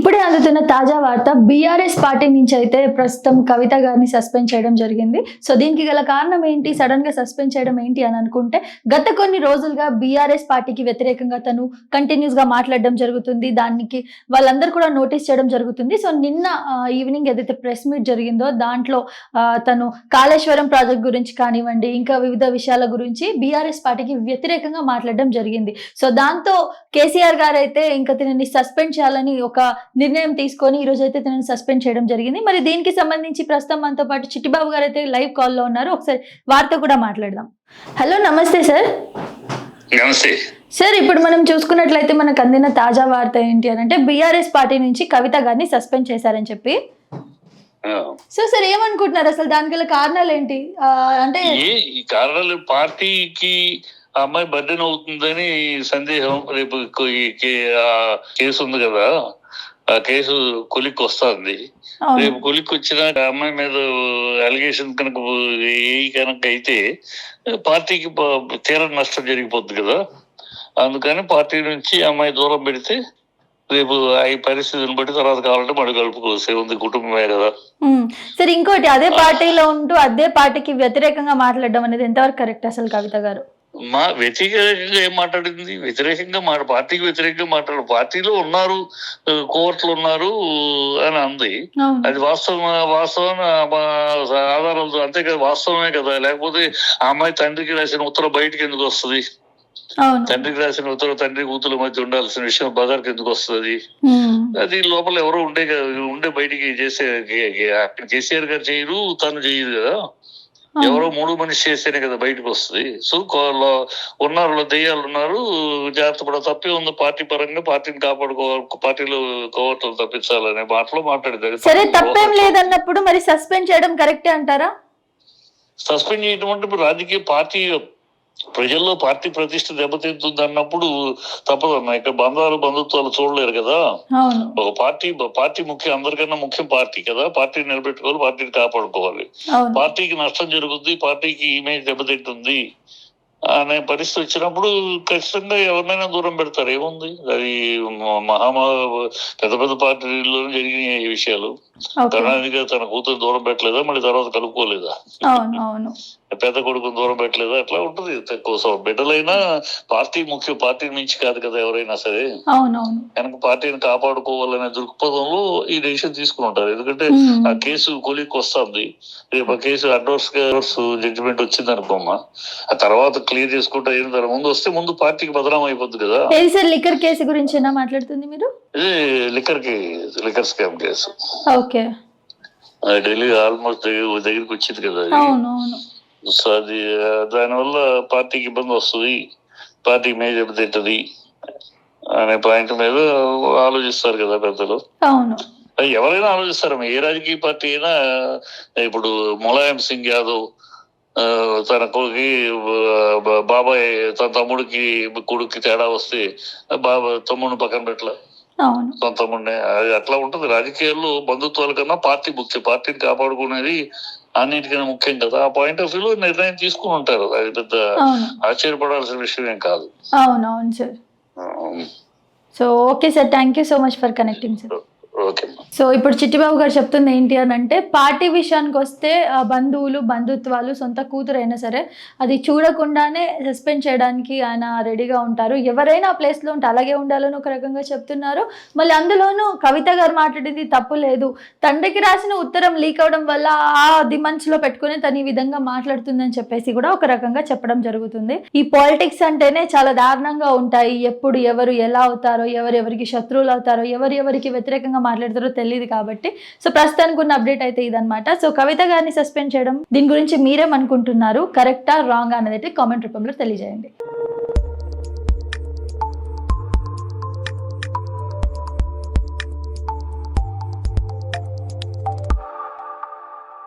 ఇప్పుడే అందుతున్న తాజా వార్త బీఆర్ఎస్ పార్టీ నుంచి అయితే ప్రస్తుతం కవిత గారిని సస్పెండ్ చేయడం జరిగింది. సో దీనికి గల కారణం ఏంటి, సడన్ గా సస్పెండ్ చేయడం ఏంటి అని అనుకుంటే, గత కొన్ని రోజులుగా బీఆర్ఎస్ పార్టీకి వ్యతిరేకంగా తను కంటిన్యూస్ గా మాట్లాడడం జరుగుతుంది. దానికి వాళ్ళందరూ కూడా నోటీస్ చేయడం జరుగుతుంది. సో నిన్న ఈవినింగ్ ఏదైతే ప్రెస్ మీట్ జరిగిందో దాంట్లో తను కాళేశ్వరం ప్రాజెక్ట్ గురించి కానివ్వండి, ఇంకా వివిధ విషయాల గురించి బీఆర్ఎస్ పార్టీకి వ్యతిరేకంగా మాట్లాడడం జరిగింది. సో దాంతో కేసీఆర్ గారు అయితే ఇంకా తినని సస్పెండ్ చేయాలని ఒక నిర్ణయం తీసుకొని ఈ రోజు అయితే తనని సస్పెండ్ చేయడం జరిగింది. మరి దీనికి సంబంధించి ప్రస్తుతం మనతో పాటు చిట్టిబాబు గారు అయితే లైవ్ కాల్లో ఉన్నారు. ఒకసారి వారితో కూడా మాట్లాడదాం. హలో, నమస్తే సార్. నమస్తే సార్, ఇప్పుడు మనం చూసుకున్నట్లయితే మనకు అందిన తాజా వార్త ఏంటి అని అంటే బీఆర్ఎస్ పార్టీ నుంచి కవిత గారిని సస్పెండ్ చేశారని చెప్పి. సో సార్, ఏమనుకుంటున్నారు అసలు దానికి గల కారణాలు ఏంటి? అంటే ఈ కారణాలు పార్టీకి అమ్మాయి బర్డెన్ అవుతుందని సందేహం. రేపు కేసు ఉంది కదా, ఆ కేసు కొలిక్కి వస్తుంది. రేపు కొలిక్కి వచ్చిన అమ్మాయి మీద అలిగేషన్ కనుక అయితే పార్టీకి తీరని నష్టం జరిగిపోద్ది కదా. అందుకని పార్టీ నుంచి అమ్మాయి దూరం పెడితే రేపు ఈ పరిస్థితిని బట్టి తర్వాత కావాలంటే మళ్ళీ కలుపుకోసే ఉంది, కుటుంబమే కదా. సరే, ఇంకోటి అదే పార్టీలో ఉంటూ అదే పార్టీకి వ్యతిరేకంగా మాట్లాడడం అనేది ఎంతవరకు కరెక్ట్ అసలు కవిత గారు? మా వ్యతిరేకంగా ఏం మాట్లాడింది? వ్యతిరేకంగా పార్టీకి వ్యతిరేకంగా మాట్లాడు. పార్టీలో ఉన్నారు, కోర్టులు ఉన్నారు అని అంది. అది వాస్తవం ఆధారాలతో అంతే కదా, వాస్తవమే కదా. లేకపోతే ఆ అమ్మాయి తండ్రికి రాసిన ఉత్తరం బయటకు ఎందుకు వస్తుంది? తండ్రికి రాసిన ఉత్తరం తండ్రి కూతుల మధ్య ఉండాల్సిన విషయం బజార్కి ఎందుకు వస్తుంది? అది లోపల ఎవరో ఉండే బయటికి చేసే కేసీఆర్ గారు చేయరు, తను చేయదు కదా. ఎవరో మూడు మనిషి చేస్తేనే కదా బయటకు వస్తుంది. సో ఉన్నారు, దెయ్యాలు ఉన్నారు, జాగ్రత్త పడ. తప్పే ఉంది పార్టీ పరంగా, పార్టీని కాపాడుకోవాలి, పార్టీలో కోవర్తలు తప్పించాలనే మాటలో మాట్లాడేది. సరే, తప్పేం లేదన్నప్పుడు మరి సస్పెండ్ చేయడం కరెక్టే అంటారా? సస్పెండ్ చేయడం అంటే ఇప్పుడు రాజకీయ పార్టీ ప్రజల్లో పార్టీ ప్రతిష్ట దెబ్బతింటుంది అన్నప్పుడు తప్పదన్నా. ఇక్కడ బంధుత్వాలు చూడలేరు కదా. ఒక పార్టీ ముఖ్యం, అందరికన్నా ముఖ్యం పార్టీ కదా. పార్టీని నిలబెట్టుకోవాలి, పార్టీని కాపాడుకోవాలి. పార్టీకి నష్టం జరుగుతుంది, పార్టీకి ఇమేజ్ దెబ్బతింటుంది అనే పరిస్థితి వచ్చినప్పుడు ఖచ్చితంగా ఎవరినైనా దూరం పెడతారు. ఏముంది, అది పెద్ద పెద్ద పార్టీల్లో జరిగిన ఈ విషయాలు. కరుణానిధిగా తన కూతురు దూరం పెట్టలేదా, మళ్ళీ తర్వాత కలుపుకోలేదా? పెద్ద కొడుకుని దూరం పెట్టలేదా? అట్లా ఉంటుంది. కోసం బిడ్డలైనా పార్టీ ముఖ్యం, పార్టీ నుంచి కాదు కదా ఎవరైనా సరే. కనుక పార్టీని కాపాడుకోవాలనే దృక్పథంలో ఈ డెసిషన్ తీసుకుని ఉంటారు. ఎందుకంటే ఆ కేసు కొలిక్కి వస్తుంది. రేపు ఆ కేసు అడ్వర్స్ జడ్జిమెంట్ వచ్చింది అనుకోమ్మా, ఆ తర్వాత క్లియర్ చేసుకుంటా దాని ముందు వస్తే ముందు పార్టీకి బదనాం అయిపోద్ది కదా. లిక్కర్ కేసు గురించి మాట్లాడుతుంది మీరు? Liquor scam case Delhi almost దగ్గరికి వచ్చింది కదా. సో అది దానివల్ల పార్టీకి ఇబ్బంది వస్తుంది, పార్టీ ఇమేజ్ దెబ్బతింటది అనే పాయింట్ మీద ఆలోచిస్తారు కదా పెద్దలు. ఎవరైనా ఆలోచిస్తారు, ఏ రాజకీయ పార్టీ అయినా. ఇప్పుడు ములాయం సింగ్ యాదవ్ తన కొడుకి బాబాయ్, తన తమ్ముడికి కొడుక్కి తేడా వస్తే తమ్ముడిని పక్కన పెట్టలే, తన తమ్ముడిని. అది అట్లా ఉంటుంది రాజకీయాల్లో. బంధుత్వాల కన్నా పార్టీ ముఖ్యం, పార్టీని కాపాడుకునేది అన్నిటికన్నా ముఖ్యం కదా. ఆ పాయింట్ ఆఫ్ వ్యూలో నిర్ణయం తీసుకుని ఉంటారు. అది పెద్ద ఆశ్చర్యపడాల్సిన విషయం ఏం కాదు. అవునవును sir. So okay sir, thank you so much for connecting sir. So ఇప్పుడు చిట్టిబాబు గారు చెప్తుంది ఏంటి అని అంటే, పార్టీ విషయానికి వస్తే బంధువులు, బంధుత్వాలు, సొంత కూతురు అయినా సరే అది చూడకుండానే సస్పెండ్ చేయడానికి ఆయన రెడీగా ఉంటారు. ఎవరైనా ఆ ప్లేస్లో ఉంటే అలాగే ఉండాలని ఒక రకంగా చెప్తున్నారు. మళ్ళీ అందులోనూ కవిత గారు మాట్లాడింది తప్పు లేదు. తండ్రికి రాసిన ఉత్తరం లీక్ అవడం వల్ల అది మనసులో పెట్టుకుని తను ఈ విధంగా మాట్లాడుతుందని చెప్పేసి కూడా ఒక రకంగా చెప్పడం జరుగుతుంది. ఈ పాలిటిక్స్ అంటేనే చాలా దారుణంగా ఉంటాయి. ఎప్పుడు ఎవరు ఎలా అవుతారో, ఎవరెవరికి శత్రువులు అవుతారో, ఎవరికి వ్యతిరేకంగా మాట్లాడతారో తెలియదు కాబట్టి. సో ప్రస్తుతానికి ఉన్న అప్డేట్ అయితే ఇదన్నమాట. సో కవిత గారిని సస్పెండ్ చేయడం, దీని గురించి మీరేమనుకుంటున్నారు? కరెక్టా, రాంగ్ అనేది కామెంట్ రూపంలో తెలియజేయండి.